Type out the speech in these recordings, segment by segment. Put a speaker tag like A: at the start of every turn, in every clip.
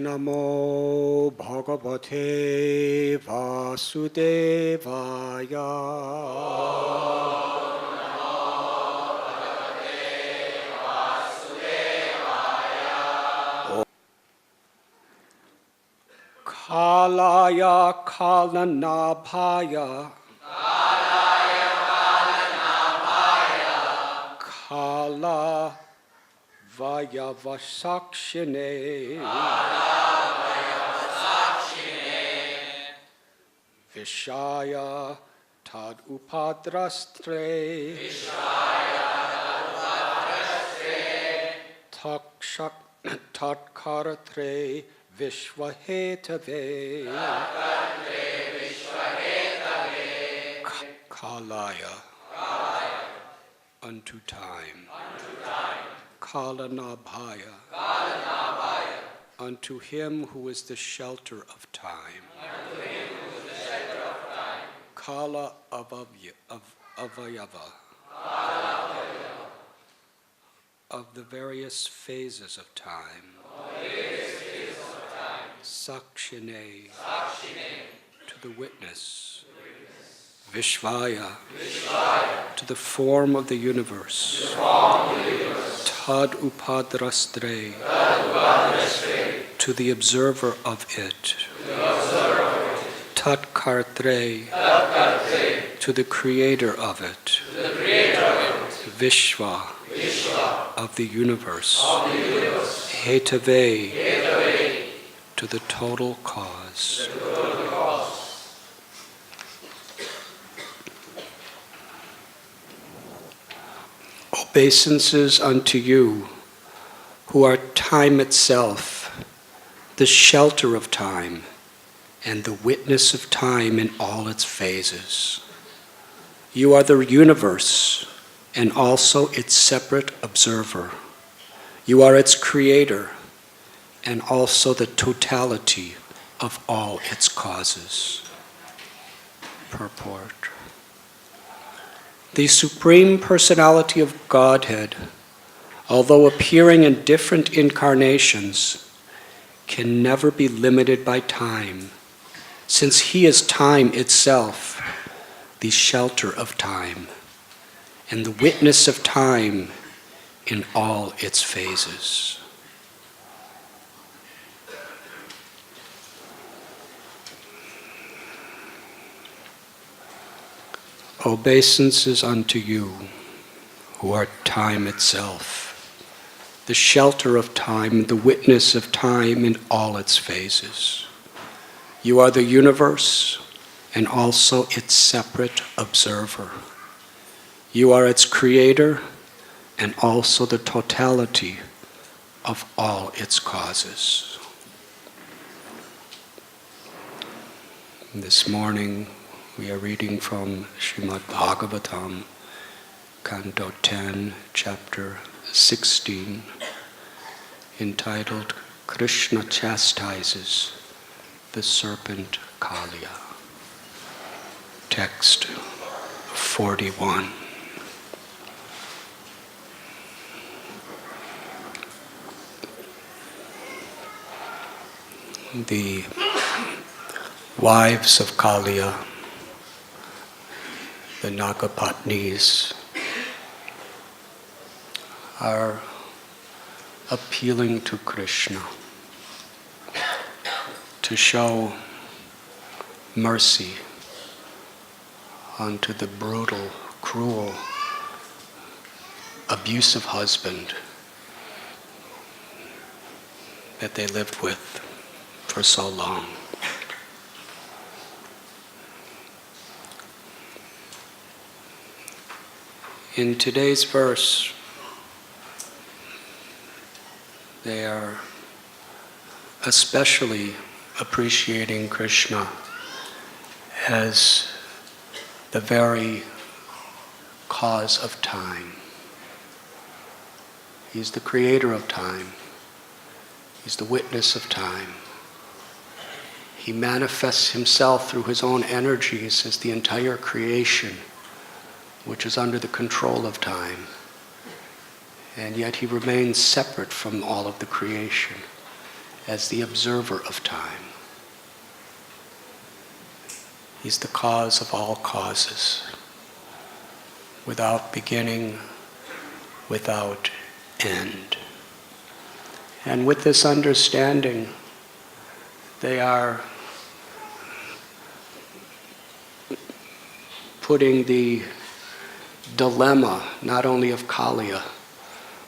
A: Namo Bhagavate Vasudevaya. Kalaya Kalanabhaya. Kala Vayavasakshine. Vishaya Tad Upadrastre. Takshak Tatkaratre Vishvahetave. Kalaya unto time. Kalanabhaya unto him who is the shelter of time. Kala Avayava of the various phases of time. Sakshine to the witness. Vishvaya to the form of the universe. Tad Upadrastre to the observer of it. Tat Kartre to the creator of it. Vishva of the universe. Hetave to the total cause. Obeisances unto you, who are time itself, the shelter of time, and the witness of time in all its phases. You are the universe, and also its separate observer. You are its creator, and also the totality of all its causes. Purport. The Supreme Personality of Godhead, although appearing in different incarnations, can never be limited by time, since He is time itself, the shelter of time, and the witness of time in all its phases. Obeisances unto you, who are time itself, the shelter of time, the witness of time in all its phases. You are the universe, and also its separate observer. You are its creator, and also the totality of all its causes. This morning, we are reading from Srimad Bhagavatam, Canto 10, Chapter 16, entitled Krishna Chastises the Serpent Kaliya. Text 41. The wives of Kaliya, the Nagapatnis, are appealing to Krishna to show mercy unto the brutal, cruel, abusive husband that they lived with for so long. In today's verse, they are especially appreciating Krishna as the very cause of time. He's the creator of time. He's the witness of time. He manifests himself through his own energies as the entire creation, which is under the control of time. And yet he remains separate from all of the creation as the observer of time. He's the cause of all causes, without beginning, without end. And with this understanding, they are putting the dilemma, not only of Kaliya,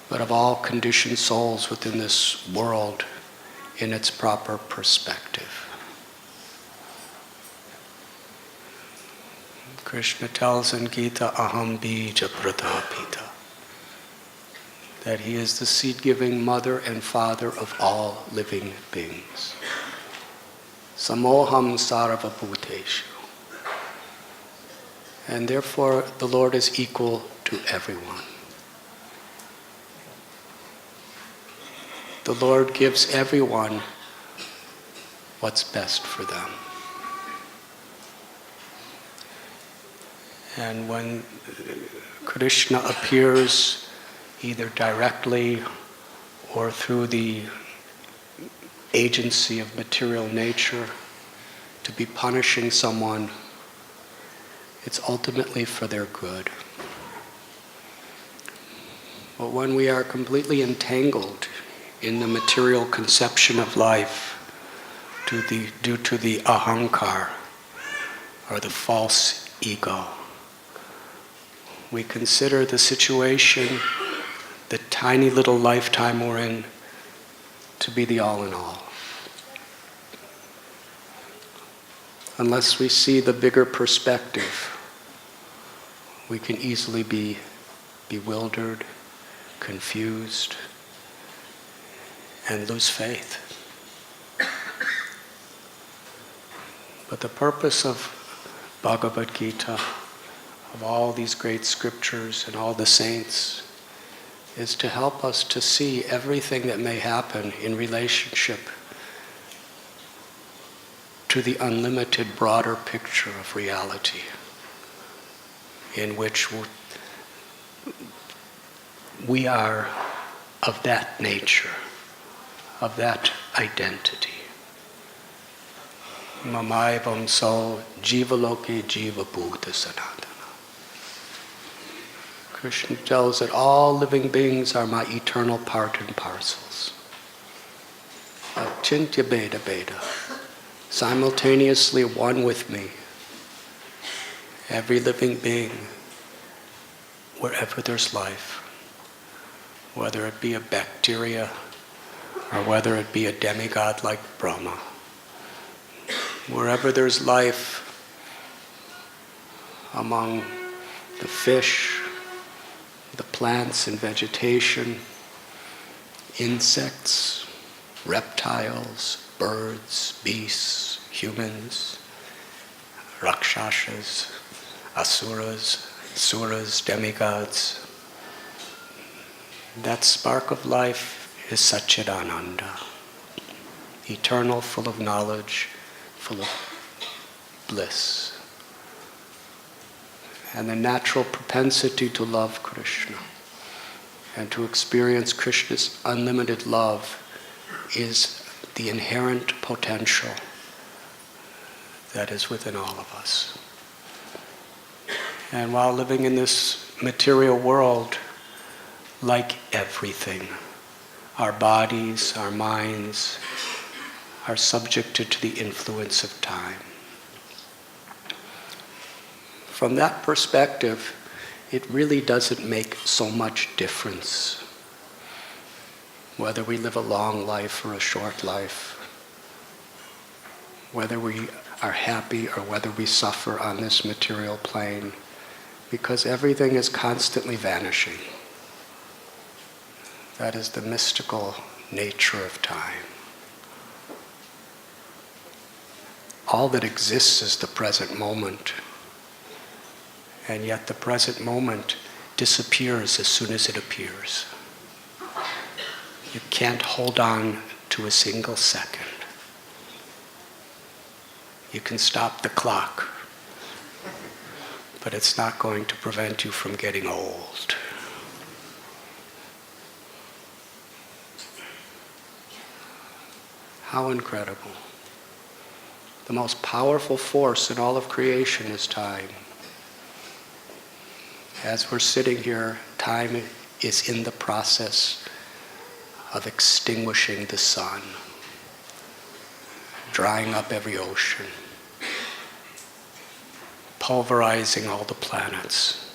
A: but of all conditioned souls within this world, in its proper perspective. Krishna tells in Gita, Aham bija pratapita, that he is the seed-giving mother and father of all living beings. Samoham sarva bhuteshu. And therefore the Lord is equal to everyone. The Lord gives everyone what's best for them. And when Krishna appears, either directly or through the agency of material nature, to be punishing someone, it's ultimately for their good. But when we are completely entangled in the material conception of life due to the ahankar, or the false ego, we consider the situation, the tiny little lifetime we're in, to be the all in all. Unless we see the bigger perspective, we can easily be bewildered, confused, and lose faith. But the purpose of Bhagavad Gita, of all these great scriptures and all the saints, is to help us to see everything that may happen in relationship to the unlimited broader picture of reality, in which we are of that nature, of that identity. Mamaivam so jivaloke jiva bhuta sanatana. Krishna tells that all living beings are my eternal part and parcels. Achintya beda beda, simultaneously one with me. Every living being, wherever there's life, whether it be a bacteria or whether it be a demigod like Brahma, wherever there's life, among the fish, the plants and vegetation, insects, reptiles, birds, beasts, humans, rakshasas, asuras, suras, demigods. That spark of life is Satchidananda, eternal, full of knowledge, full of bliss. And the natural propensity to love Krishna and to experience Krishna's unlimited love is the inherent potential that is within all of us. And while living in this material world, like everything, our bodies, our minds are subjected to the influence of time. From that perspective, it really doesn't make so much difference whether we live a long life or a short life, whether we are happy or whether we suffer on this material plane, because everything is constantly vanishing. That is the mystical nature of time. All that exists is the present moment. And yet the present moment disappears as soon as it appears. You can't hold on to a single second. You can stop the clock, but it's not going to prevent you from getting old. How incredible. The most powerful force in all of creation is time. As we're sitting here, time is in the process of extinguishing the sun, drying up every ocean, pulverizing all the planets,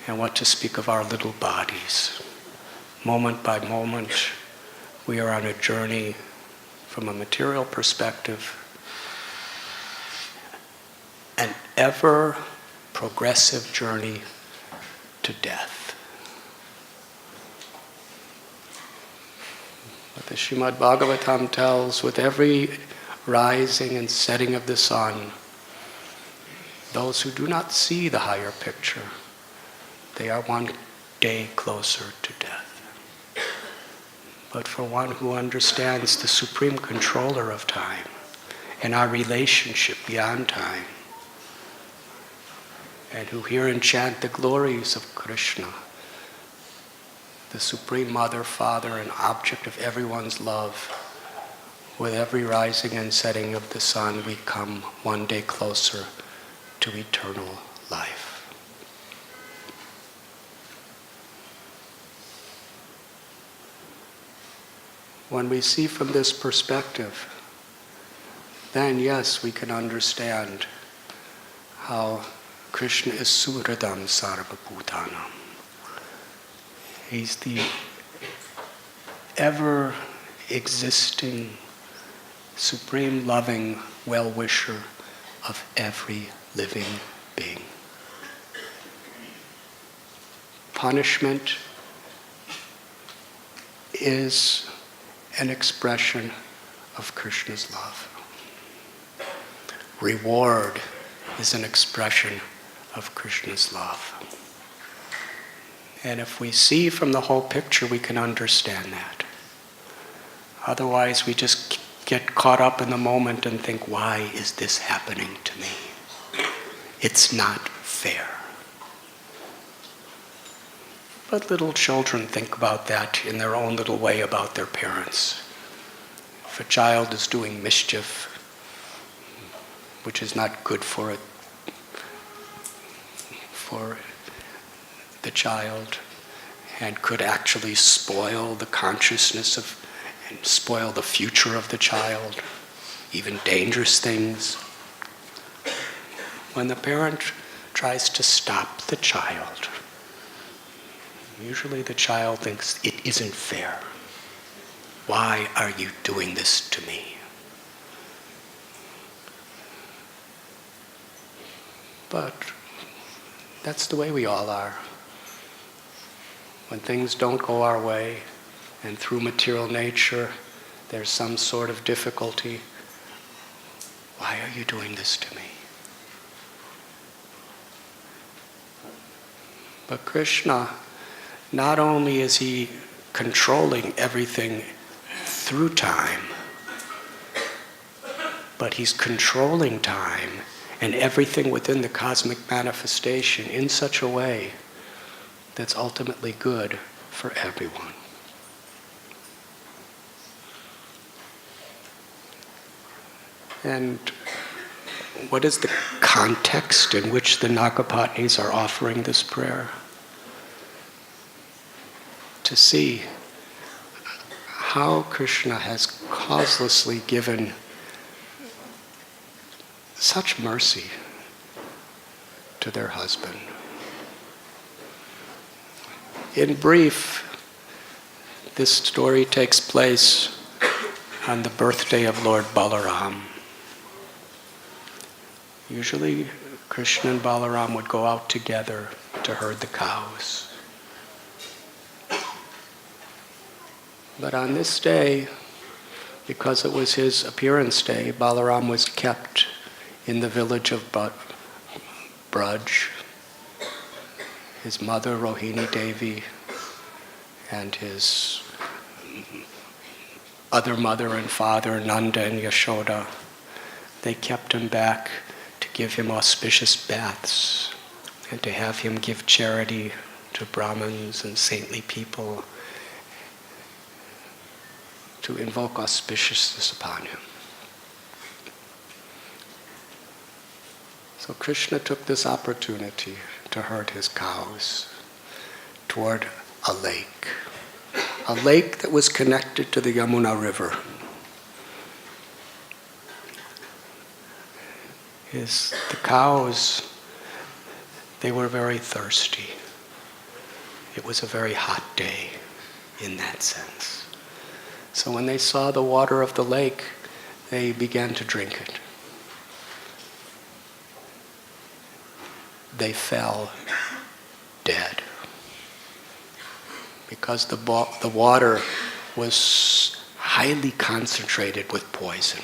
A: and what to speak of our little bodies. Moment by moment, we are on a journey from a material perspective, an ever progressive journey to death. What the Srimad Bhagawatam tells, with every rising and setting of the sun, those who do not see the higher picture, they are one day closer to death. But for one who understands the supreme controller of time and our relationship beyond time, and who hear and chant the glories of Krishna, the Supreme Mother, Father, and object of everyone's love, with every rising and setting of the sun, we come one day closer to eternal life. When we see from this perspective, then yes, we can understand how Krishna is Suhridam Sarvabhutanam. He's the ever-existing, supreme loving well-wisher of every living being. Punishment is an expression of Krishna's love. Reward is an expression of Krishna's love. And if we see from the whole picture, we can understand that. Otherwise, we just get caught up in the moment and think, why is this happening to me? It's not fair. But little children think about that in their own little way about their parents. If a child is doing mischief, which is not good for the child, and could actually spoil the consciousness of, and spoil the future of the child, even dangerous things. When the parent tries to stop the child, usually the child thinks, it isn't fair. Why are you doing this to me? But that's the way we all are. When things don't go our way, and through material nature, there's some sort of difficulty, why are you doing this to me? But Krishna, not only is he controlling everything through time, but he's controlling time and everything within the cosmic manifestation in such a way that's ultimately good for everyone. And what is the context in which the Nagapatnis are offering this prayer? To see how Krishna has causelessly given such mercy to their husband. In brief, this story takes place on the birthday of Lord Balaram. Usually, Krishna and Balaram would go out together to herd the cows. But on this day, because it was his appearance day, Balaram was kept in the village of Braj. His mother, Rohini Devi, and his other mother and father, Nanda and Yashoda, they kept him back to give him auspicious baths and to have him give charity to Brahmins and saintly people, to invoke auspiciousness upon him. So Krishna took this opportunity to herd his cows toward a lake that was connected to the Yamuna River. The cows, they were very thirsty. It was a very hot day in that sense. So when they saw the water of the lake, they began to drink it. They fell dead because the water was highly concentrated with poison.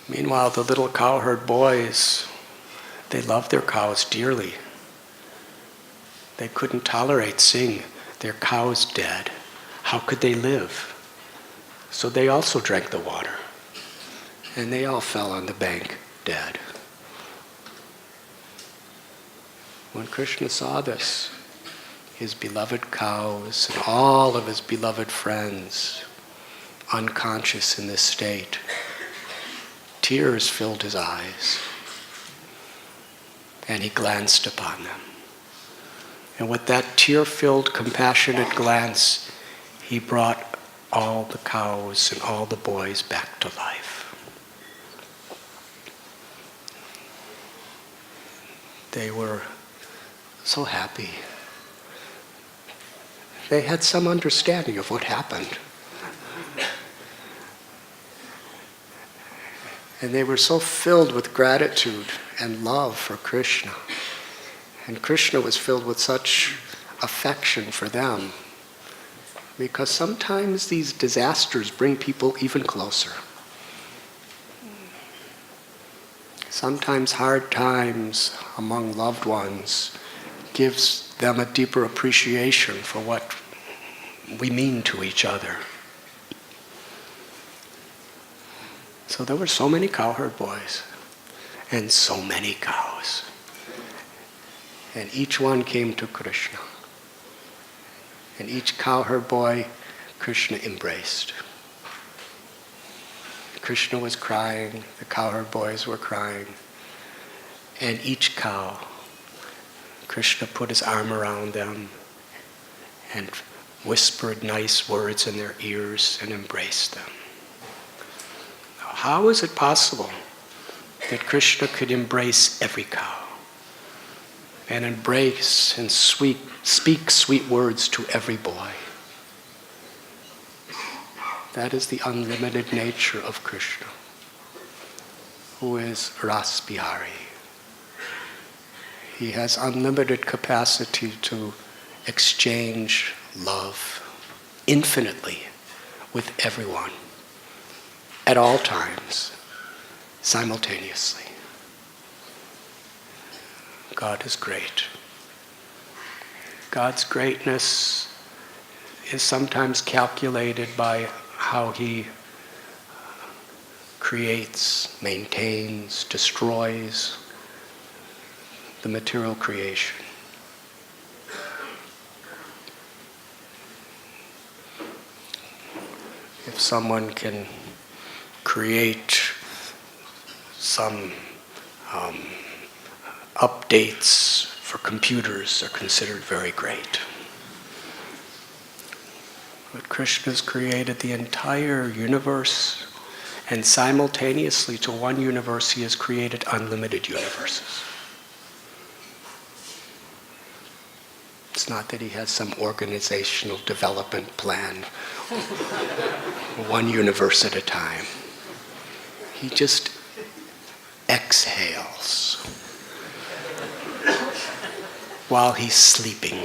A: Meanwhile, the little cowherd boys, they loved their cows dearly. They couldn't tolerate seeing their cows dead. How could they live? So they also drank the water. And they all fell on the bank dead. When Krishna saw this, his beloved cows and all of his beloved friends, unconscious in this state, tears filled his eyes, and he glanced upon them. And with that tear-filled, compassionate glance, he brought all the cows and all the boys back to life. They were so happy. They had some understanding of what happened. And they were so filled with gratitude and love for Krishna. And Krishna was filled with such affection for them. Because sometimes these disasters bring people even closer. Sometimes hard times among loved ones gives them a deeper appreciation for what we mean to each other. So there were so many cowherd boys and so many cows. And each one came to Krishna. And each cowherd boy, Krishna embraced. Krishna was crying, the cowherd boys were crying. And each cow, Krishna put his arm around them and whispered nice words in their ears and embraced them. How is it possible that Krishna could embrace every cow and embrace and speak sweet words to every boy? That is the unlimited nature of Krishna, who is Ras Bihari. He has unlimited capacity to exchange love infinitely with everyone, at all times, simultaneously. God is great. God's greatness is sometimes calculated by how he creates, maintains, destroys the material creation. If someone can create some updates for computers, are considered very great. But Krishna's created the entire universe, and simultaneously to one universe he has created unlimited universes. It's not that he has some organizational development plan, one universe at a time. He just exhales while he's sleeping.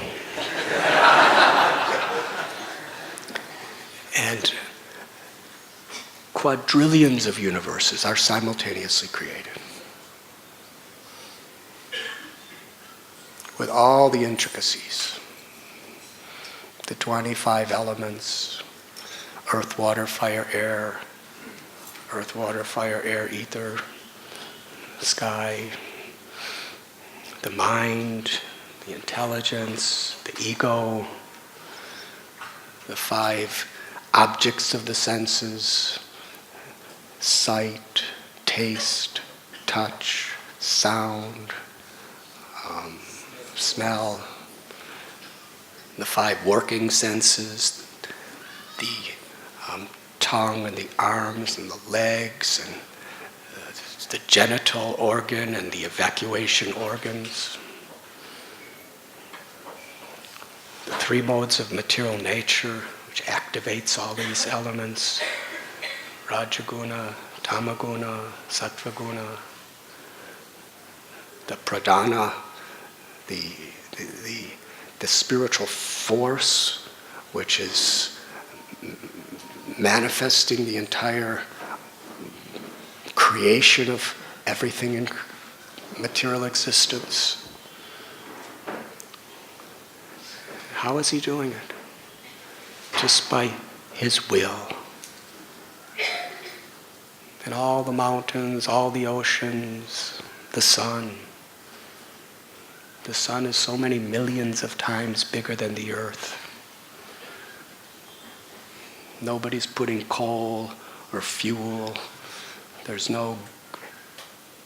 A: And quadrillions of universes are simultaneously created, with all the intricacies, the 25 elements, earth, water, fire, air, earth, water, fire, air, ether, sky, the mind, the intelligence, the ego, the 5 objects of the senses: sight, taste, touch, sound, smell, the 5 working senses, the tongue and the arms and the legs and the genital organ and the evacuation organs, the 3 modes of material nature which activates all these elements: Rajaguna, Tamaguna, Sattvaguna, the pradhana, the spiritual force which is manifesting the entire creation of everything in material existence. How is he doing it? Just by his will. And all the mountains, all the oceans, the sun. The sun is so many millions of times bigger than the earth. Nobody's putting coal or fuel. There's no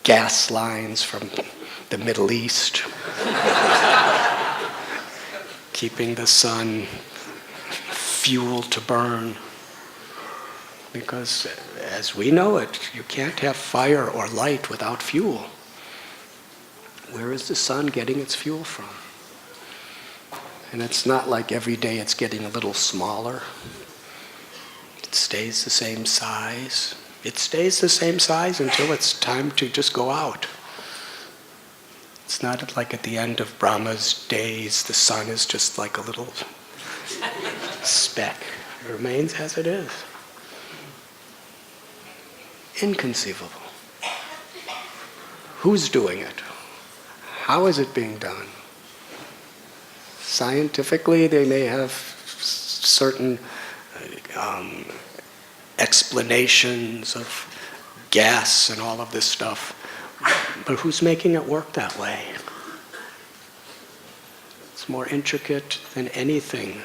A: gas lines from the Middle East keeping the sun fuel to burn. Because as we know it, you can't have fire or light without fuel. Where is the sun getting its fuel from? And it's not like every day it's getting a little smaller. It stays the same size. It stays the same size until it's time to just go out. It's not like at the end of Brahma's days, the sun is just like a little speck. It remains as it is. Inconceivable. Who's doing it? How is it being done? Scientifically, they may have certain explanations of gas and all of this stuff, but who's making it work that way? It's more intricate than anything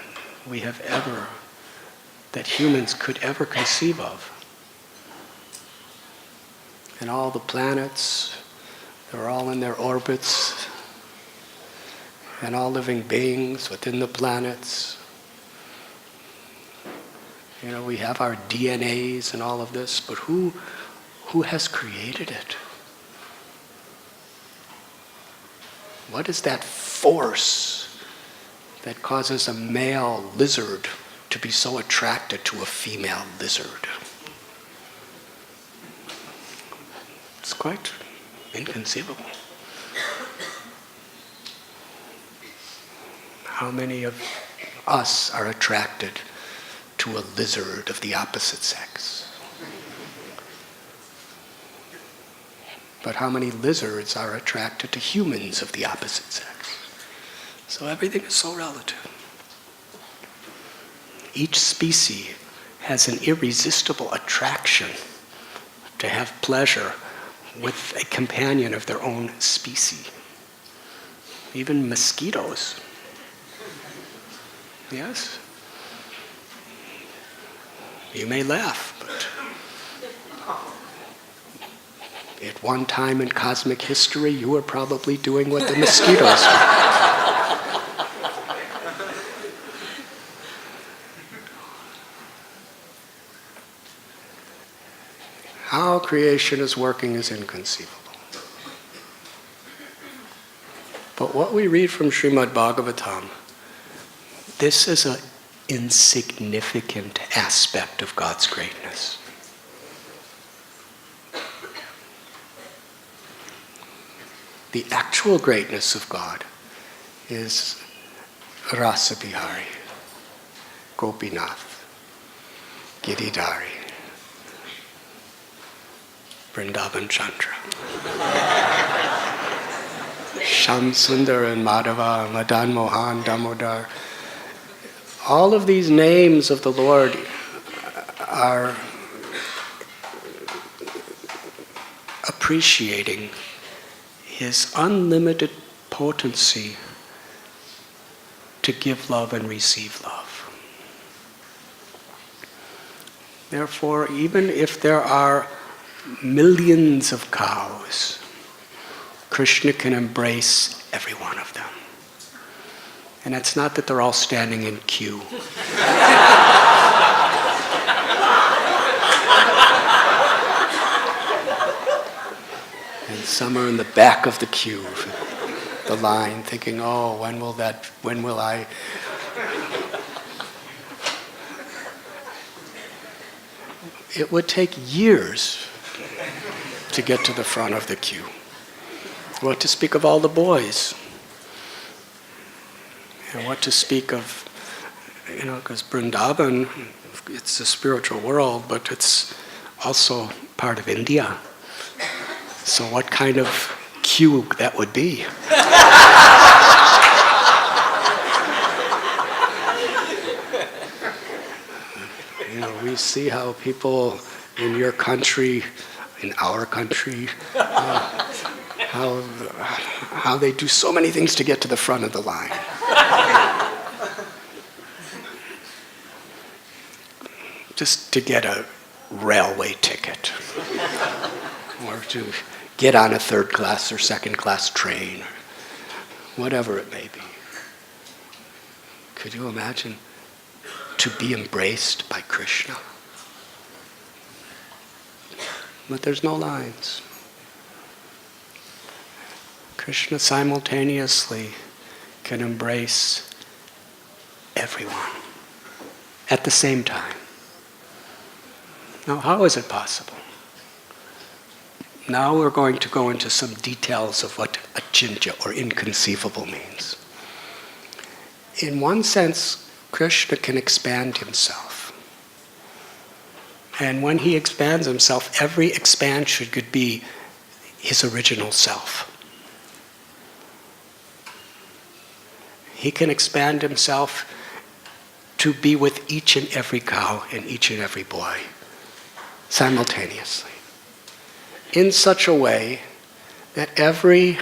A: we have ever, that humans could ever conceive of. And all the planets, they're all in their orbits, and all living beings within the planets. You know, we have our DNAs and all of this, but who has created it? What is that force that causes a male lizard to be so attracted to a female lizard? It's quite inconceivable. How many of us are attracted to a lizard of the opposite sex? But how many lizards are attracted to humans of the opposite sex? So everything is so relative. Each species has an irresistible attraction to have pleasure with a companion of their own species. Even mosquitoes. Yes? You may laugh, but at one time in cosmic history, you were probably doing what the mosquitoes do. How creation is working is inconceivable. But what we read from Srimad Bhagavatam, this is an insignificant aspect of God's greatness. The actual greatness of God is Rasa Bihari, Gopinath, Giridhari, Vrindavan Chandra, Sham Sundar and Madhava, Madan Mohan, Damodar. All of these names of the Lord are appreciating his unlimited potency to give love and receive love. Therefore, even if there are millions of cows, Krishna can embrace every one of them. And it's not that they're all standing in queue. And some are in the back of the queue, the line, thinking, oh, when will I? It would take years to get to the front of the queue. What to speak of all the boys? And what to speak of, because Vrindavan, it's a spiritual world, but it's also part of India. So what kind of queue that would be? We see how people in your country, in our country, how they do so many things to get to the front of the line. Just to get a railway ticket, or to get on a third class or second class train, or whatever it may be. Could you imagine to be embraced by Krishna? But there's no lines. Krishna simultaneously can embrace everyone at the same time. Now, how is it possible? Now we're going to go into some details of what achintya or inconceivable means. In one sense, Krishna can expand himself. And when he expands himself, every expansion could be his original self. He can expand himself to be with each and every cow and each and every boy simultaneously, in such a way that every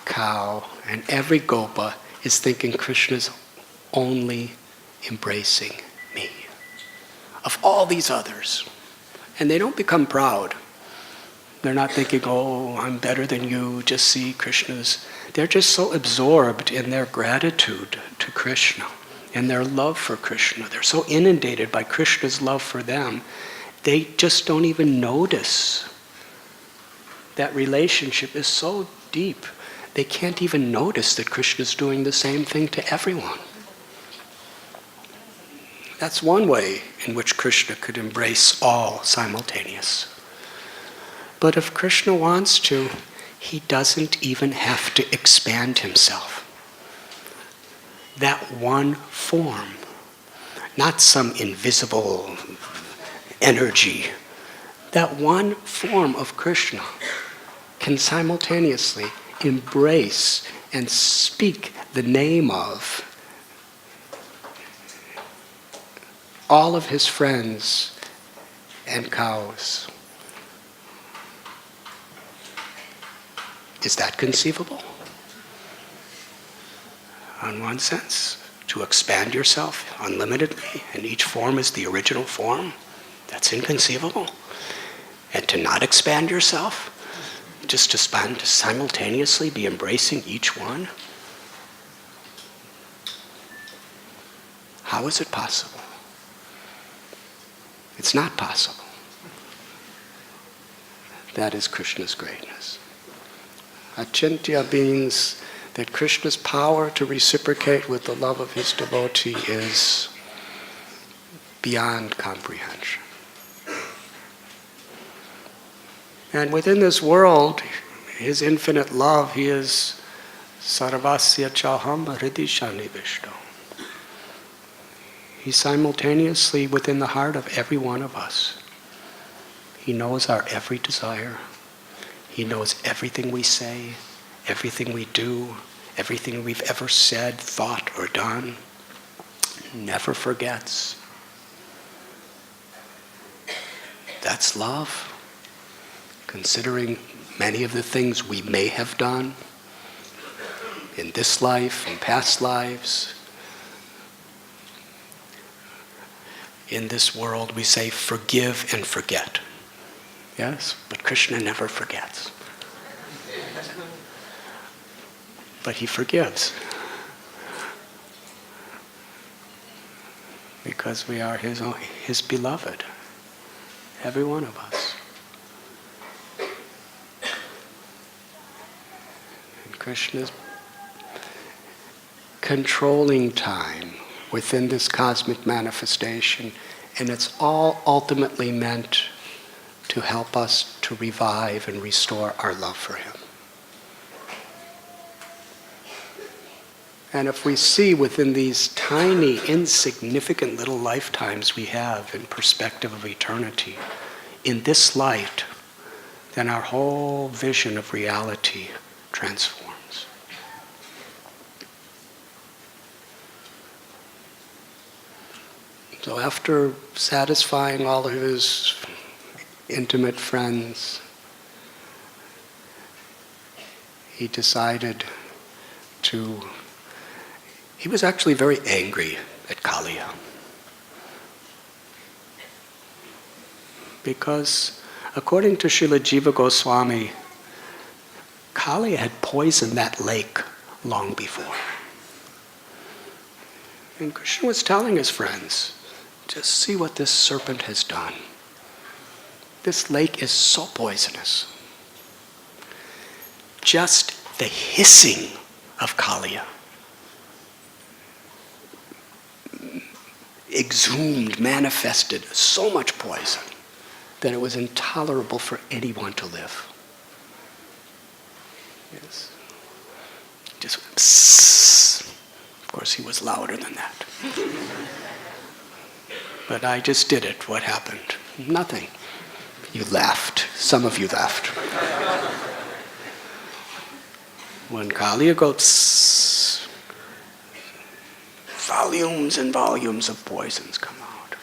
A: cow and every gopa is thinking Krishna's only embracing me, of all these others. And they don't become proud. They're not thinking, oh, I'm better than you, just see Krishna's. They're just so absorbed in their gratitude to Krishna and their love for Krishna. They're so inundated by Krishna's love for them, they just don't even notice. That relationship is so deep, they can't even notice that Krishna's doing the same thing to everyone. That's one way in which Krishna could embrace all simultaneous. But if Krishna wants to, he doesn't even have to expand himself. That one form, not some invisible energy, that one form of Krishna can simultaneously embrace and speak the name of all of his friends and cows. Is that conceivable? In one sense, to expand yourself unlimitedly, and each form is the original form, that's inconceivable. And to not expand yourself, just to simultaneously be embracing each one, how is it possible? It's not possible. That is Krishna's greatness. Achintya means that Krishna's power to reciprocate with the love of his devotee is beyond comprehension. And within this world, his infinite love, he is sarvasya chaham hridishani vishnu. He's simultaneously within the heart of every one of us. He knows our every desire. He knows everything we say, everything we do, everything we've ever said, thought, or done. Never forgets. That's love. considering many of the things we may have done in this life, in past lives. In this world, we say forgive and forget. Yes, but Krishna never forgets. But he forgives. Because we are his beloved. Every one of us. And Krishna's controlling time within this cosmic manifestation, and it's all ultimately meant to help us to revive and restore our love for him. And if we see within these tiny, insignificant little lifetimes we have in perspective of eternity, in this light, then our whole vision of reality transforms. So after satisfying all of his intimate friends, he decided to... He was actually very angry at Kaliya. Because according to Srila Jiva Goswami, Kaliya had poisoned that lake long before. And Krishna was telling his friends, just see what this serpent has done. This lake is so poisonous. Just the hissing of Kaliya exhumed, manifested so much poison that it was intolerable for anyone to live. Yes. Just psss. Of course, he was louder than that. But I just did it. What happened? Nothing. You laughed. Some of you laughed. When Kaliya goes, volumes and volumes of poisons come out.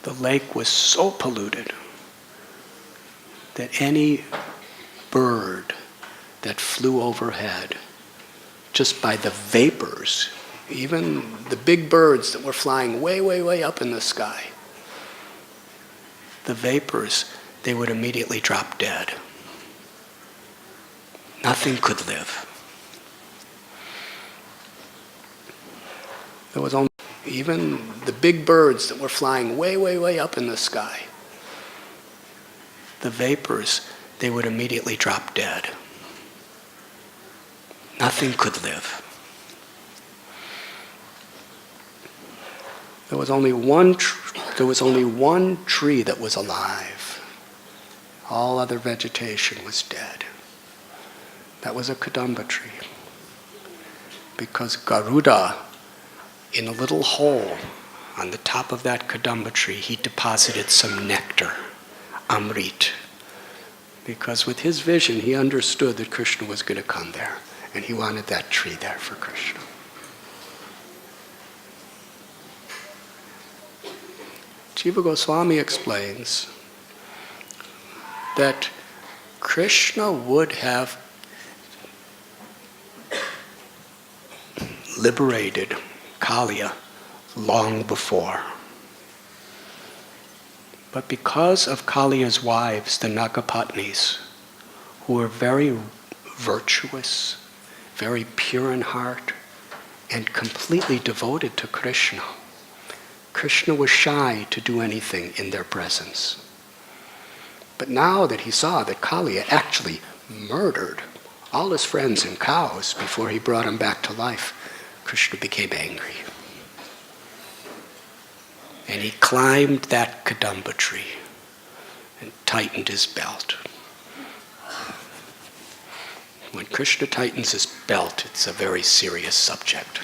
A: The lake was so polluted that any bird that flew overhead, just by the vapors, even the big birds that were flying way, way, way up in the sky, the vapors, they would immediately drop dead. Nothing could live. There was only, even the big birds that were flying way, way, way up in the sky, the vapors, they would immediately drop dead. Nothing could live. There was only one tree that was alive. All other vegetation was dead. That was a Kadamba tree. Because Garuda, in a little hole on the top of that Kadamba tree, he deposited some nectar, Amrit. Because with his vision, he understood that Krishna was going to come there. And he wanted that tree there for Krishna. Jiva Goswami explains that Krishna would have liberated Kaliya long before. But because of Kaliya's wives, the Nagapatnis, who were very virtuous, very pure in heart, and completely devoted to Krishna, Krishna was shy to do anything in their presence. But now that he saw that Kaliya actually murdered all his friends and cows before he brought him back to life, Krishna became angry. And he climbed that Kadamba tree and tightened his belt. When Krishna tightens his belt, it's a very serious subject.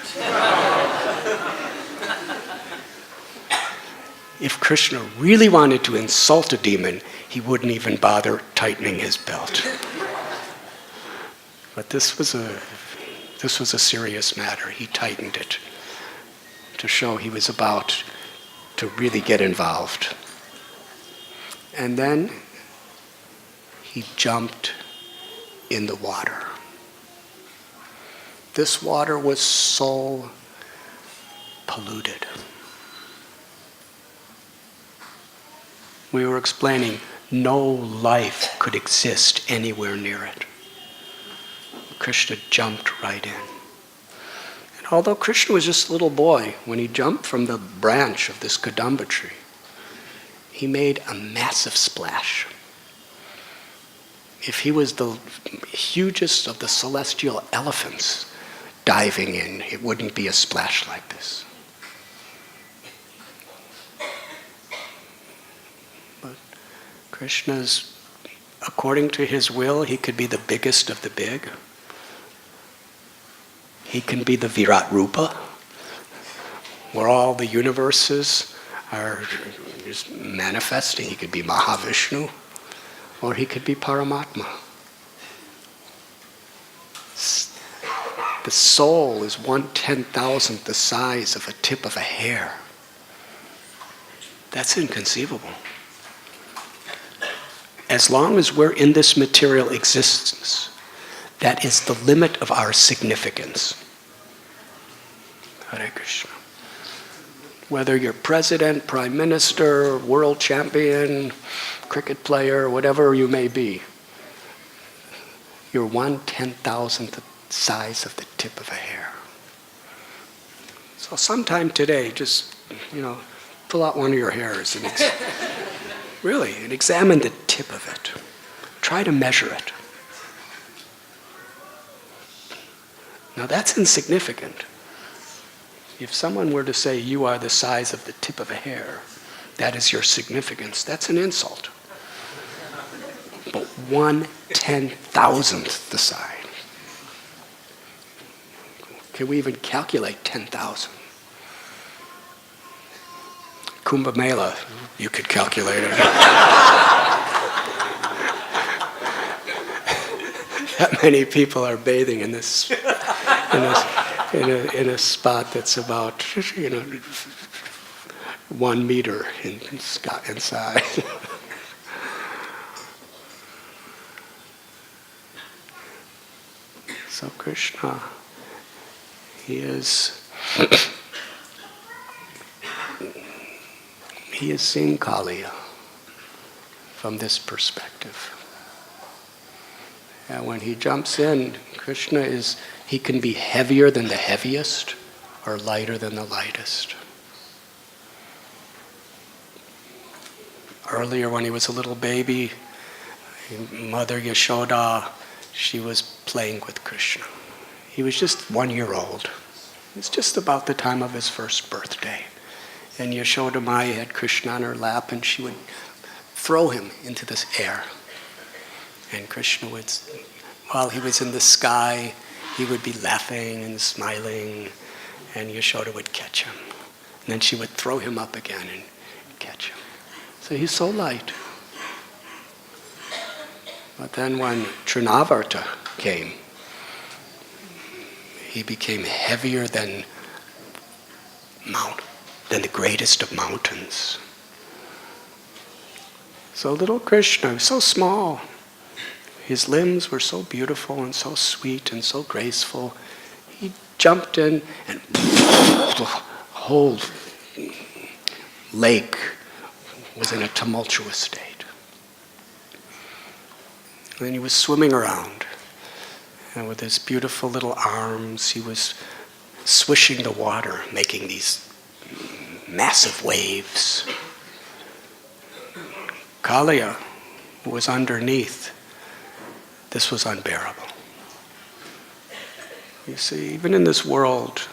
A: If Krishna really wanted to insult a demon, he wouldn't even bother tightening his belt. But this was a serious matter. He tightened it to show he was about to really get involved. And then he jumped in the water. This water was so polluted. We were explaining no life could exist anywhere near it. Krishna jumped right in. And although Krishna was just a little boy, when he jumped from the branch of this kadamba tree, he made a massive splash. If he was the hugest of the celestial elephants diving in, it wouldn't be a splash like this. But Krishna's, according to his will, he could be the biggest of the big. He can be the Virat Rupa, where all the universes are just manifesting. He could be Mahavishnu, or he could be Paramatma. The soul is 1/10,000th the size of a tip of a hair. That's inconceivable. As long as we're in this material existence, that is the limit of our significance. Hare Krishna. Whether you're president, prime minister, world champion, cricket player, whatever you may be, you're 1/10,000th the size of the tip of a hair. So sometime today, just, pull out one of your hairs and and examine the tip of it. Try to measure it. Now that's insignificant. If someone were to say you are the size of the tip of a hair, that is your significance, that's an insult. But 1/10,000th the size. Can we even calculate 10,000? Kumbh Mela, you could calculate it. That many people are bathing in this, in a spot that's about 1 meter inside. So Krishna, he is seeing Kaliya from this perspective. And when he jumps in, Krishna he can be heavier than the heaviest or lighter than the lightest. Earlier when he was a little baby, Mother Yashoda, she was playing with Krishna. He was just 1 year old. It's just about the time of his first birthday. And Yashoda Maya had Krishna on her lap, and she would throw him into this air. And Krishna would, while he was in the sky, he would be laughing and smiling, and Yashoda would catch him. And then she would throw him up again and catch him. So he's so light. But then when Trinavarta came, he became heavier than the greatest of mountains. So little Krishna was so small. His limbs were so beautiful and so sweet and so graceful. He jumped in and the whole lake was in a tumultuous state. And then he was swimming around. And with his beautiful little arms, he was swishing the water, making these massive waves. Kaliya was underneath. This was unbearable. You see, even in this world,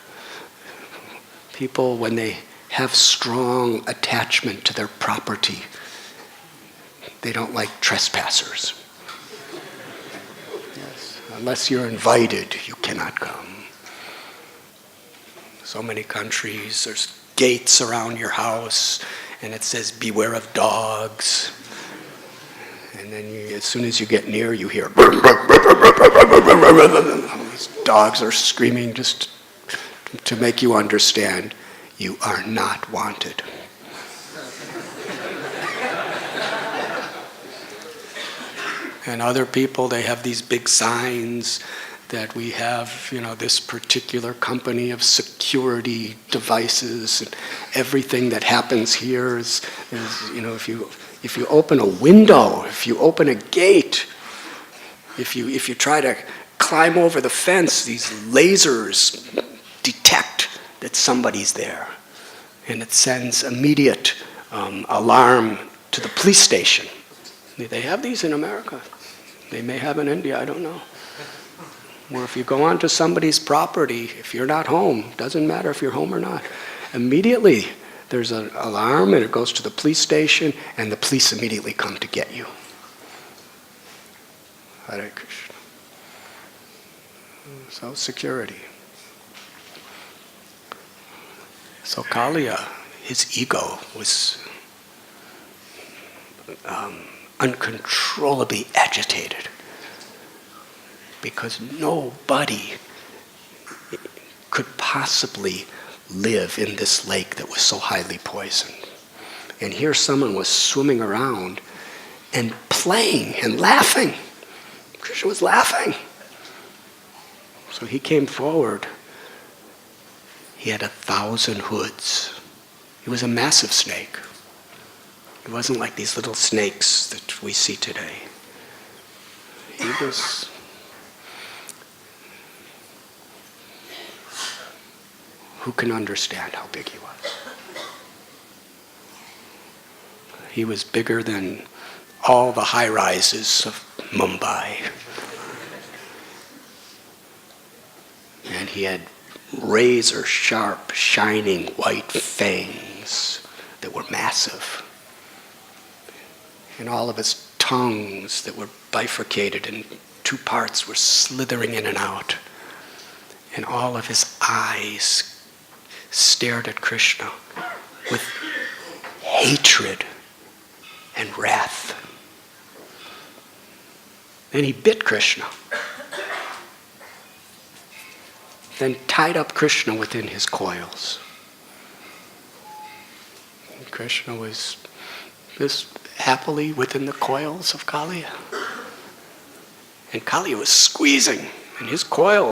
A: people, when they have strong attachment to their property, they don't like trespassers. Yes. Unless you're invited, you cannot come. So many countries, there's gates around your house, and it says, beware of dogs. And then as soon as you get near, you hear, these dogs are screaming just to make you understand you are not wanted. And other people, they have these big signs that we have, this particular company of security devices, and everything that happens here is if you open a window, if you open a gate, if you try to climb over the fence, these lasers detect that somebody's there, and it sends immediate alarm to the police station. They have these in America. They may have in India, I don't know. Where if you go onto somebody's property, if you're not home, doesn't matter if you're home or not, immediately there's an alarm and it goes to the police station and the police immediately come to get you. Hare Krishna. So security. So Kaliya, his ego was uncontrollably agitated because nobody could possibly live in this lake that was so highly poisoned. And here someone was swimming around and playing and laughing. Krishna was laughing. So he came forward. He had 1,000 hoods. He was a massive snake. It wasn't like these little snakes that we see today. He was... Who can understand how big he was? He was bigger than all the high-rises of Mumbai. And he had razor-sharp, shining white fangs that were massive. And all of his tongues that were bifurcated in two parts were slithering in and out. And all of his eyes stared at Krishna with hatred and wrath. Then he bit Krishna. Then tied up Krishna within his coils. And Krishna was just happily within the coils of Kaliya. And Kaliya was squeezing in his coils.